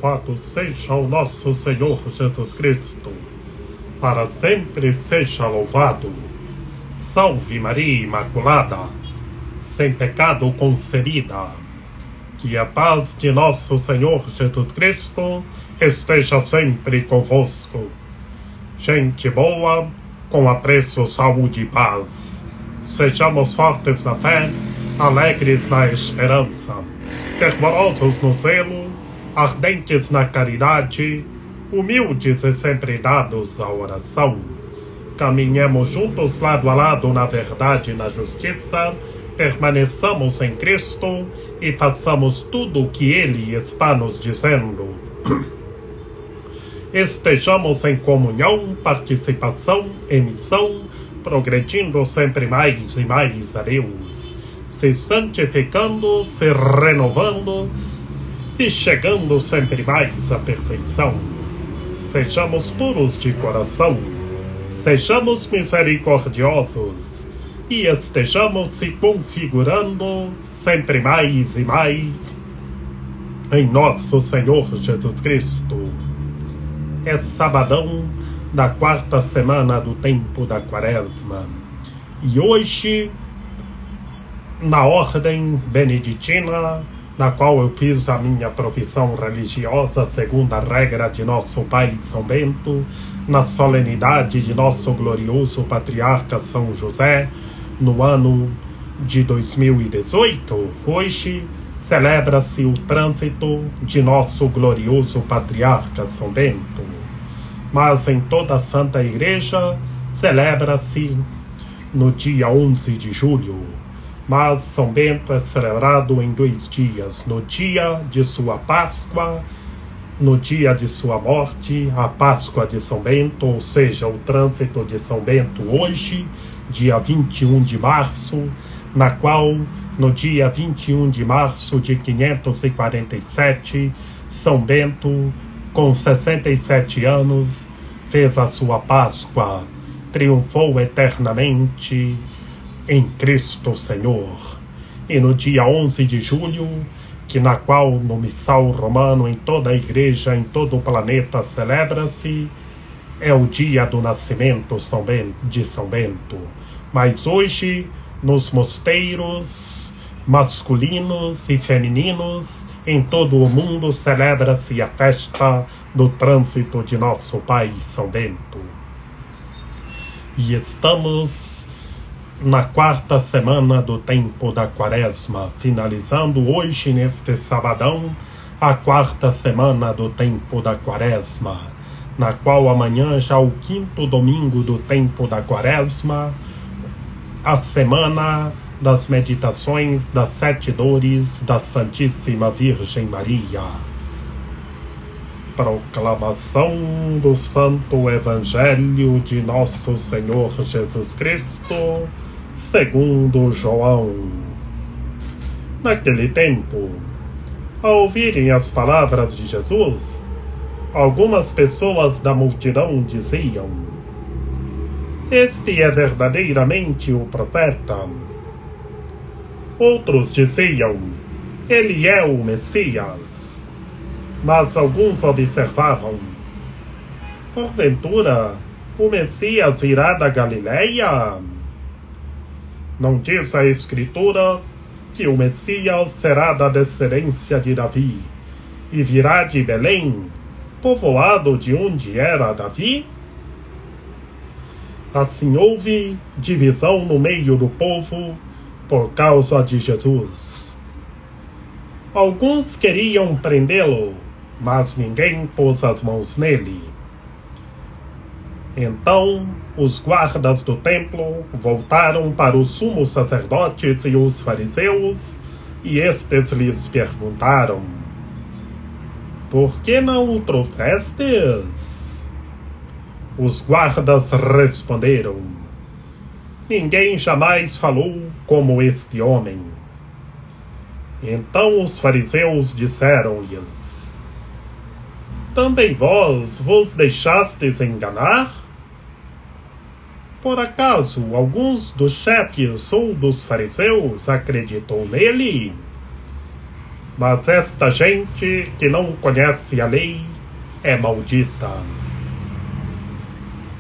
Louvado seja o nosso Senhor Jesus Cristo, para sempre seja louvado. Salve Maria Imaculada, sem pecado concebida. Que a paz de nosso Senhor Jesus Cristo esteja sempre convosco. Gente boa, com apreço, saúde e paz. Sejamos fortes na fé, alegres na esperança, fervorosos no zelo, ardentes na caridade, humildes e sempre dados à oração. Caminhemos juntos lado a lado na verdade e na justiça, permaneçamos em Cristo e façamos tudo o que Ele está nos dizendo. Estejamos em comunhão, participação e missão, progredindo sempre mais e mais a Deus, se santificando, se renovando e chegando sempre mais à perfeição. Sejamos puros de coração, sejamos misericordiosos e estejamos se configurando sempre mais e mais em nosso Senhor Jesus Cristo. É sabadão da quarta semana do tempo da Quaresma e hoje, na ordem beneditina, na qual eu fiz a minha profissão religiosa segundo a regra de nosso Pai São Bento, na solenidade de nosso glorioso patriarca São José, no ano de 2018, hoje celebra-se o trânsito de nosso glorioso patriarca São Bento. Mas em toda a Santa Igreja celebra-se no dia 11 de julho. Mas São Bento é celebrado em 2 dias, no dia de sua Páscoa, no dia de sua morte, a Páscoa de São Bento, ou seja, o trânsito de São Bento hoje, dia 21 de março, na qual, no dia 21 de março de 547, São Bento, com 67 anos, fez a sua Páscoa, triunfou eternamente em Cristo Senhor. E no dia 11 de julho, que na qual no missal romano em toda a igreja, em todo o planeta celebra-se, é o dia do nascimento de São Bento. Mas hoje, nos mosteiros masculinos e femininos, em todo o mundo celebra-se a festa do trânsito de nosso Pai São Bento. E estamos na quarta semana do tempo da Quaresma, finalizando hoje, neste sabadão, a quarta semana do tempo da Quaresma, na qual amanhã, já o 5º domingo do tempo da Quaresma, a semana das meditações das 7 dores da Santíssima Virgem Maria. Proclamação do Santo Evangelho de nosso Senhor Jesus Cristo, segundo João. Naquele tempo, ao ouvirem as palavras de Jesus, algumas pessoas da multidão diziam: "Este é verdadeiramente o profeta." Outros diziam: "Ele é o Messias." Mas alguns observavam: "Porventura, o Messias virá da Galileia? Não diz a Escritura que o Messias será da descendência de Davi e virá de Belém, povoado de onde era Davi?" Assim houve divisão no meio do povo por causa de Jesus. Alguns queriam prendê-lo, mas ninguém pôs as mãos nele. Então os guardas do templo voltaram para os sumos sacerdotes e os fariseus, e estes lhes perguntaram: "Por que não o trouxestes?" Os guardas responderam: "Ninguém jamais falou como este homem." Então os fariseus disseram-lhes: "Também vos deixastes enganar? Por acaso alguns dos chefes ou dos fariseus acreditou nele?" Mas esta gente que não conhece a lei é maldita.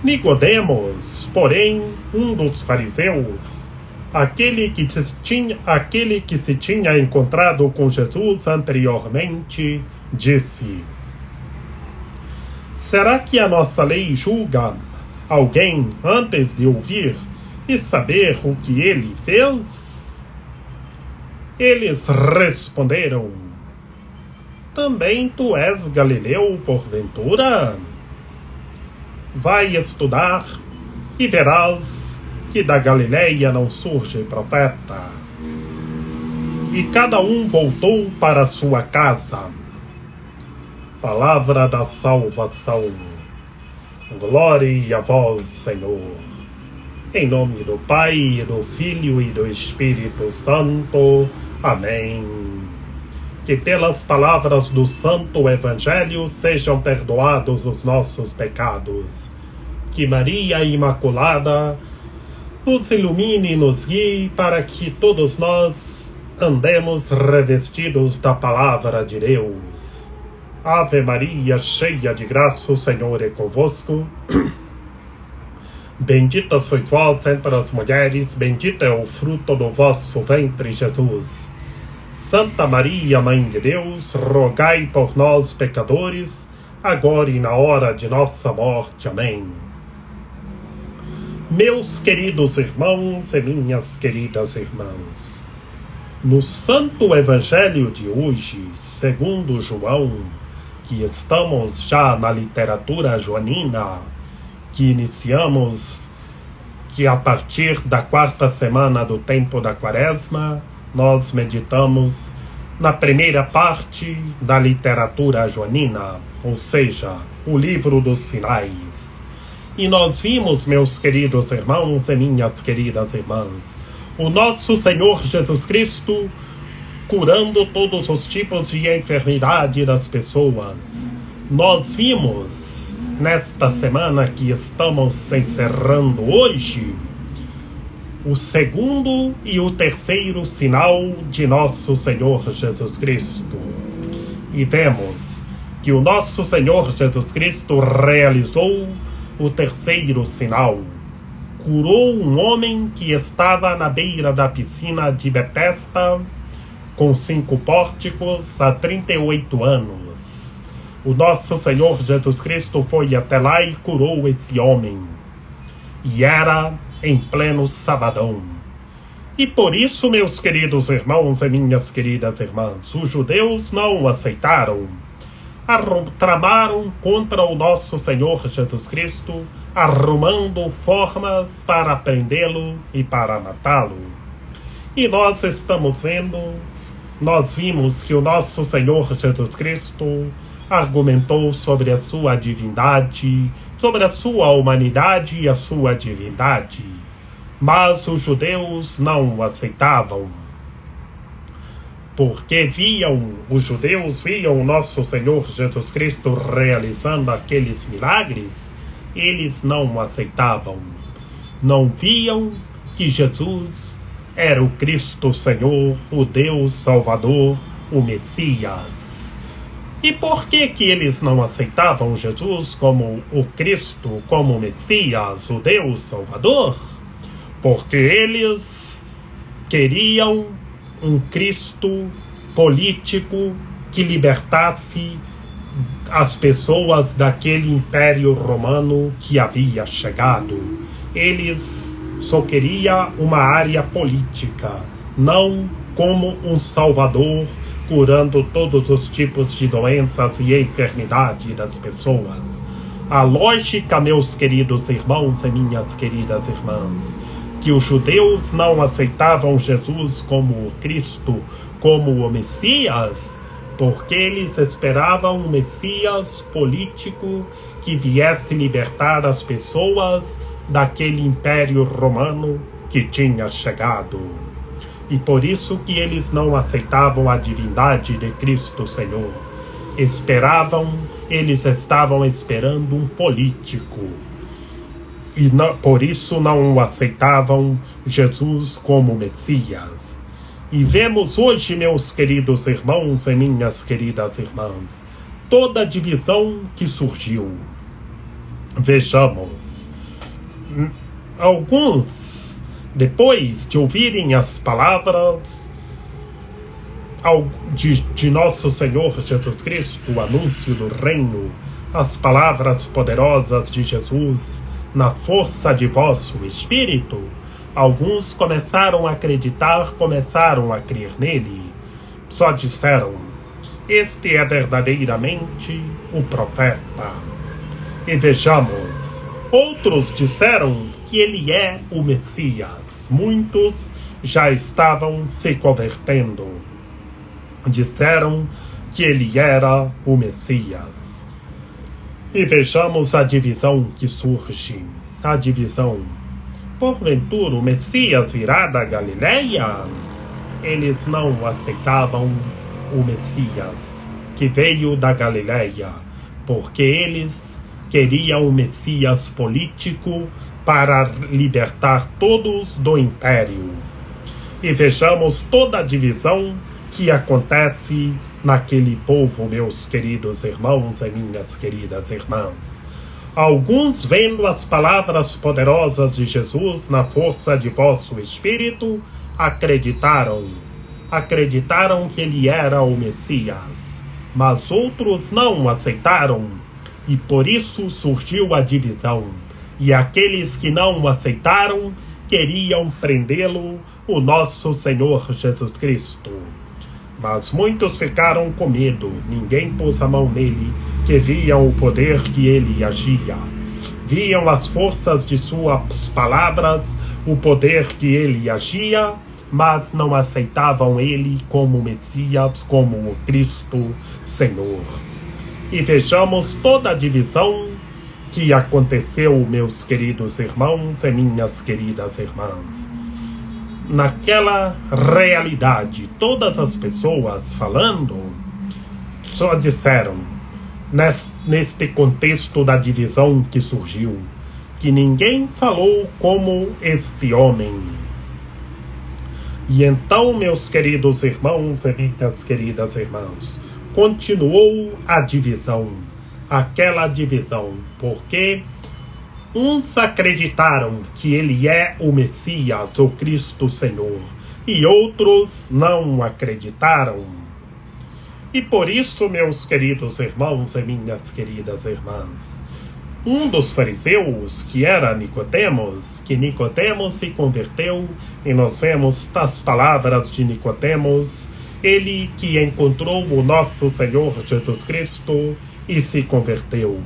Nicodemos, porém, um dos fariseus, aquele que se tinha encontrado com Jesus anteriormente, disse: será que a nossa lei julga alguém antes de ouvir e saber o que ele fez? Eles responderam: também tu és galileu porventura? Vai estudar e verás que da Galileia não surge profeta. E cada um voltou para sua casa. Palavra da salvação. Glória a vós, Senhor. Em nome do Pai, do Filho e do Espírito Santo. Amém. Que pelas palavras do Santo Evangelho sejam perdoados os nossos pecados. Que Maria Imaculada nos ilumine e nos guie para que todos nós andemos revestidos da palavra de Deus. Ave Maria, cheia de graça, o Senhor é convosco. Bendita sois vós entre as mulheres, bendito é o fruto do vosso ventre, Jesus. Santa Maria, Mãe de Deus, rogai por nós, pecadores, agora e na hora de nossa morte. Amém. Meus queridos irmãos e minhas queridas irmãs, no Santo Evangelho de hoje, segundo João, que estamos já na literatura joanina, que iniciamos que a partir da 4ª semana do tempo da Quaresma, nós meditamos na primeira parte da literatura joanina, ou seja, o livro dos sinais. E nós vimos, meus queridos irmãos e minhas queridas irmãs, o nosso Senhor Jesus Cristo curando todos os tipos de enfermidade das pessoas. Nós vimos, nesta semana que estamos encerrando hoje, o segundo e o terceiro sinal de nosso Senhor Jesus Cristo. E vemos que o nosso Senhor Jesus Cristo realizou o terceiro sinal. Curou um homem que estava na beira da piscina de Betesda, com 5 pórticos, há 38 anos. O nosso Senhor Jesus Cristo foi até lá e curou esse homem. E era em pleno sabadão. E por isso, meus queridos irmãos e minhas queridas irmãs, os judeus não aceitaram. Tramaram contra o nosso Senhor Jesus Cristo, arrumando formas para prendê-lo e para matá-lo. E nós estamos vendo, nós vimos que o nosso Senhor Jesus Cristo argumentou sobre a sua divindade, sobre a sua humanidade e a sua divindade. Mas os judeus não o aceitavam. Porque os judeus viam o nosso Senhor Jesus Cristo realizando aqueles milagres, eles não o aceitavam. Não viam que Jesus era o Cristo Senhor, o Deus Salvador, o Messias. E por que eles não aceitavam Jesus como o Cristo, como o Messias, o Deus Salvador? Porque eles queriam um Cristo político que libertasse as pessoas daquele império romano que havia chegado. Eles só queriam uma área política, não como um Salvador curando todos os tipos de doenças e enfermidades das pessoas. A lógica, meus queridos irmãos e minhas queridas irmãs, que os judeus não aceitavam Jesus como o Cristo, como o Messias, porque eles esperavam um Messias político que viesse libertar as pessoas daquele império romano que tinha chegado. E por isso que eles não aceitavam a divindade de Cristo Senhor. Eles estavam esperando um político. E por isso não aceitavam Jesus como Messias. E vemos hoje, meus queridos irmãos e minhas queridas irmãs, toda a divisão que surgiu. Vejamos, alguns, depois de ouvirem as palavras de nosso Senhor Jesus Cristo, o anúncio do reino, as palavras poderosas de Jesus, na força de vosso Espírito, alguns começaram a acreditar, começaram a crer nele. Só disseram: este é verdadeiramente o profeta. E vejamos, outros disseram que ele é o Messias. Muitos já estavam se convertendo. Disseram que ele era o Messias. E vejamos a divisão que surge. A divisão. Porventura o Messias virá da Galileia? Eles não aceitavam o Messias que veio da Galileia, porque eles queriam um Messias político para libertar todos do império. E vejamos toda a divisão que acontece naquele povo, meus queridos irmãos e minhas queridas irmãs. Alguns, vendo as palavras poderosas de Jesus na força de vosso Espírito, acreditaram que ele era o Messias, mas outros não aceitaram, e por isso surgiu a divisão. E aqueles que não aceitaram queriam prendê-lo, o nosso Senhor Jesus Cristo. Mas muitos ficaram com medo, ninguém pôs a mão nele, que viam o poder que ele agia. Viam as forças de suas palavras, o poder que ele agia, mas não aceitavam ele como Messias, como o Cristo Senhor. E vejamos toda a divisão que aconteceu, meus queridos irmãos e minhas queridas irmãs. Naquela realidade, todas as pessoas falando só disseram, neste contexto da divisão que surgiu, que ninguém falou como este homem. E então, meus queridos irmãos e minhas queridas irmãs, continuou a divisão, aquela divisão, porque uns acreditaram que ele é o Messias, o Cristo Senhor, e outros não acreditaram. E por isso, meus queridos irmãos e minhas queridas irmãs, um dos fariseus, que era Nicodemos, que Nicodemos se converteu, e nós vemos as palavras de Nicodemos, ele que encontrou o nosso Senhor Jesus Cristo e se converteu.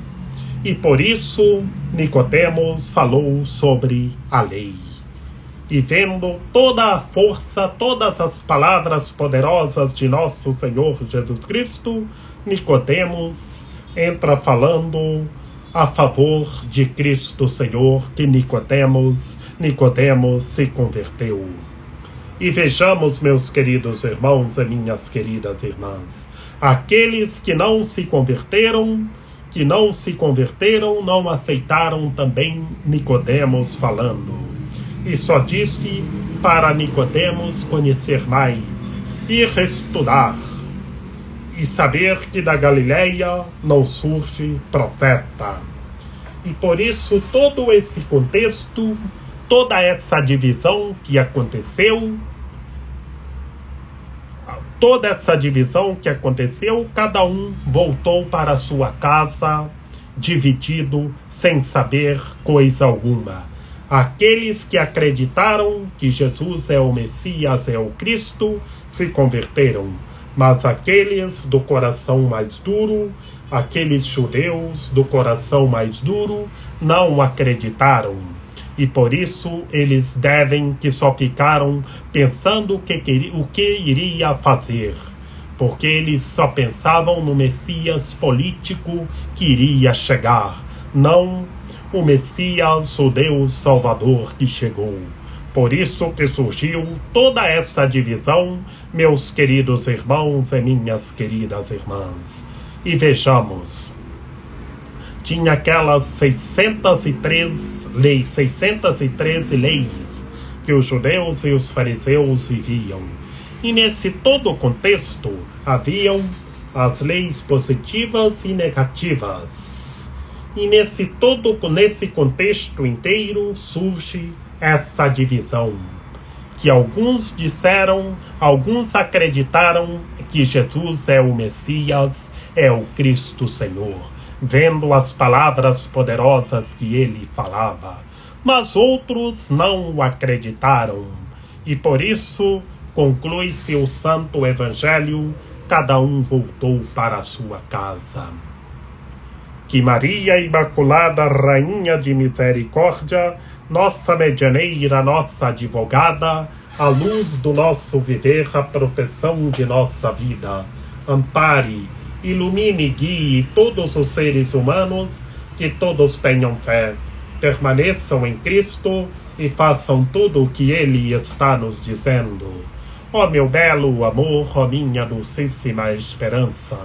E por isso Nicodemos falou sobre a lei. E vendo toda a força, todas as palavras poderosas de nosso Senhor Jesus Cristo, Nicodemos entra falando a favor de Cristo Senhor, que Nicodemos se converteu. E vejamos, meus queridos irmãos e minhas queridas irmãs, aqueles que não se converteram, não aceitaram também Nicodemos falando. E só disse para Nicodemos conhecer mais, ir estudar, e saber que da Galileia não surge profeta. E por isso todo esse contexto, toda essa divisão que aconteceu, cada um voltou para a sua casa, dividido, sem saber coisa alguma. Aqueles que acreditaram que Jesus é o Messias, é o Cristo, se converteram. Mas aqueles do coração mais duro, aqueles judeus do coração mais duro, não acreditaram. E por isso eles que só ficaram pensando o que iria fazer. Porque eles só pensavam no Messias político que iria chegar, não o Messias, o Deus Salvador que chegou. Por isso que surgiu toda essa divisão, meus queridos irmãos e minhas queridas irmãs. E vejamos, tinha aquelas 613 leis que os judeus e os fariseus viviam. E nesse todo contexto haviam as leis positivas e negativas. E nesse contexto inteiro surge essa divisão, que alguns acreditaram que Jesus é o Messias, é o Cristo Senhor, vendo as palavras poderosas que ele falava, mas outros não o acreditaram, e por isso conclui-se o Santo Evangelho, cada um voltou para a sua casa. Que Maria Imaculada, Rainha de Misericórdia, nossa medianeira, nossa advogada, a luz do nosso viver, a proteção de nossa vida, ampare, ilumine e guie todos os seres humanos, que todos tenham fé, permaneçam em Cristo e façam tudo o que Ele está nos dizendo. Ó meu belo amor, ó minha dulcíssima esperança,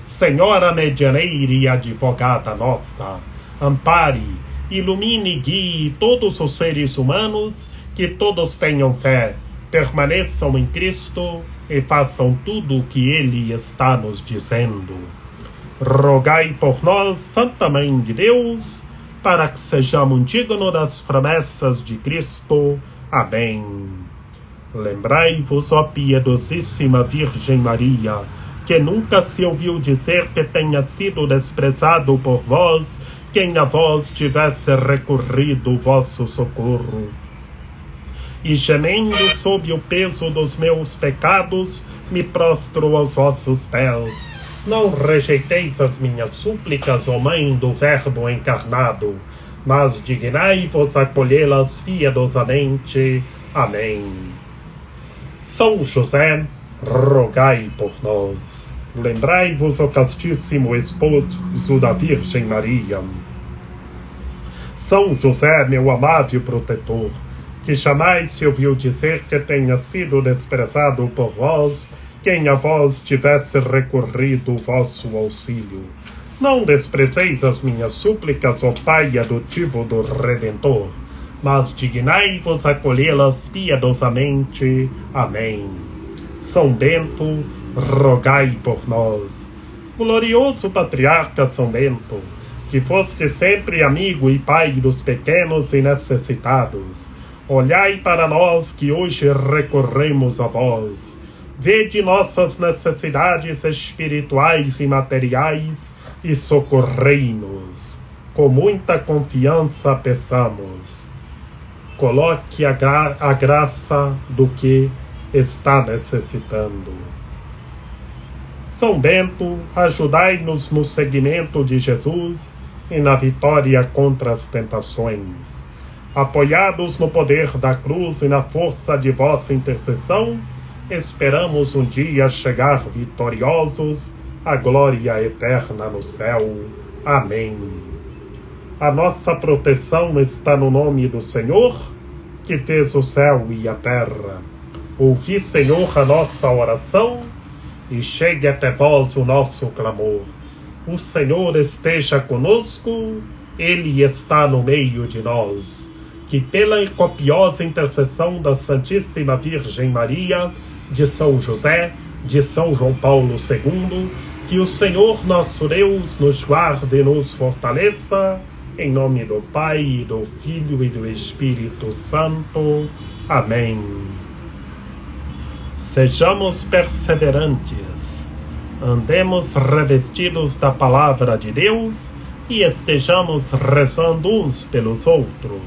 Senhora medianeira e advogada nossa, ampare, ilumine e guie todos os seres humanos, que todos tenham fé, permaneçam em Cristo e façam tudo o que Ele está nos dizendo. Rogai por nós, Santa Mãe de Deus, para que sejamos dignos das promessas de Cristo. Amém. Lembrai-vos, ó piedosíssima Virgem Maria, que nunca se ouviu dizer que tenha sido desprezado por vós quem a vós tivesse recorrido o vosso socorro. E gemendo sob o peso dos meus pecados, me prostro aos vossos pés. Não rejeiteis as minhas súplicas, ó Mãe do Verbo encarnado, mas dignai-vos acolhê-las piedosamente. Amém. São José, rogai por nós. Lembrai-vos, ó castíssimo esposo da Virgem Maria. São José, meu amável protetor, que jamais se ouviu dizer que tenha sido desprezado por vós quem a vós tivesse recorrido o vosso auxílio. Não desprezeis as minhas súplicas, ó Pai adotivo do Redentor, mas dignai-vos acolhê-las piedosamente. Amém. São Bento, rogai por nós. Glorioso Patriarca São Bento, que foste sempre amigo e pai dos pequenos e necessitados, olhai para nós que hoje recorremos a vós. Vede nossas necessidades espirituais e materiais e socorrei-nos. Com muita confiança peçamos. Coloque a graça do que está necessitando. São Bento, ajudai-nos no seguimento de Jesus e na vitória contra as tentações. Apoiados no poder da cruz e na força de vossa intercessão, esperamos um dia chegar vitoriosos à glória eterna no céu. Amém. A nossa proteção está no nome do Senhor, que fez o céu e a terra. Ouvi, Senhor, a nossa oração, e chegue até vós o nosso clamor. O Senhor esteja conosco, Ele está no meio de nós. Que pela copiosa intercessão da Santíssima Virgem Maria, de São José, de São João Paulo II, que o Senhor nosso Deus nos guarde e nos fortaleça, em nome do Pai, do Filho e do Espírito Santo. Amém. Sejamos perseverantes, andemos revestidos da Palavra de Deus e estejamos rezando uns pelos outros.